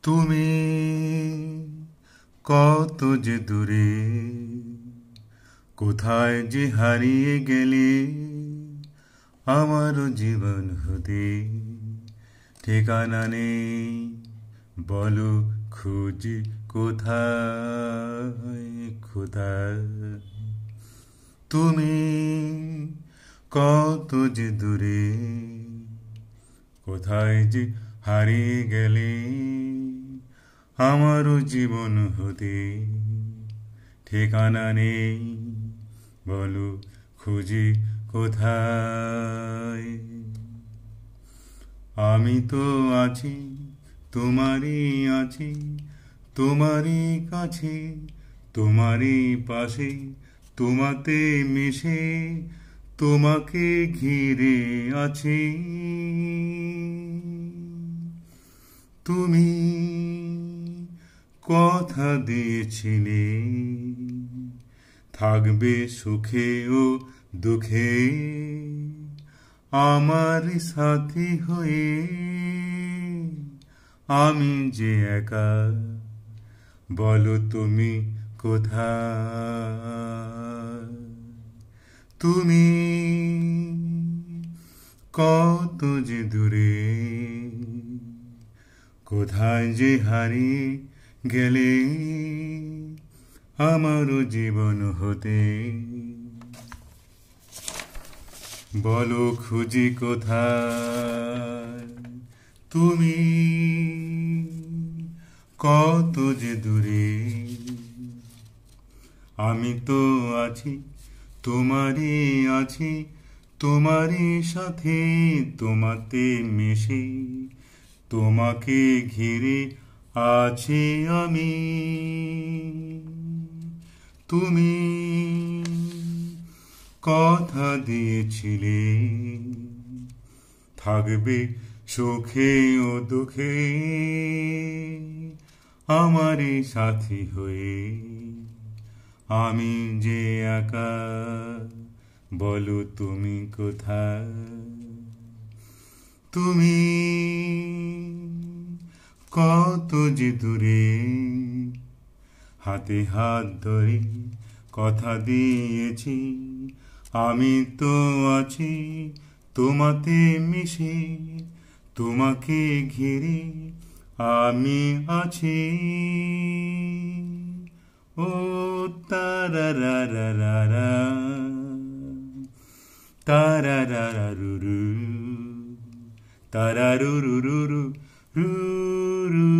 তুমি কত যে দূরে, কোথায় যে হারিয়ে গেলে আমার জীবন হতে ঠিকানা নেই। বলো খুঁজি কোথায় কোথায়। তুমি কত যে দূরে, কোথায় যে হারিয়ে গেলে আমারও জীবন হতে ঠিকানা নেই। বলো খুঁজি কোথায়। আমি তো আছি, তোমারই আছি, তোমারই কাছে, তোমারই পাশে, তোমাতে মিশে তোমাকে ঘিরে আছি। তুমি কথা দিয়েছিলে থাকবে সুখে ও দুঃখে আমার সাথী হয়ে। আমি যে একা, বলো তুমি কোথায়। তুমি কত যে দূরে, কোথায় যে হারিয়ে গেলে আমারও জীবন হতে। বলো খুঁজি কোথায়। তুমি কত যে দূরে, আমি তো আছি, তোমারই আছি, তোমারই সাথে, তোমাতে মিশে তোমাকে ঘিরে আছি আমি। তুমি কথা দিয়েছিলে থাকবে সুখে ও দুঃখে আমারই সাথী হয়ে। আমি যে একা, বলো তুমি কোথায়। তুমি কত যে দূরে, হাতে হাত ধরে কথা দিয়েছি আমি তো আছি, তোমাতে মিশে তোমাকে ঘিরে আমি আছি। ও তারারারারা, তারারারুরু, তারারুরুরু, রু।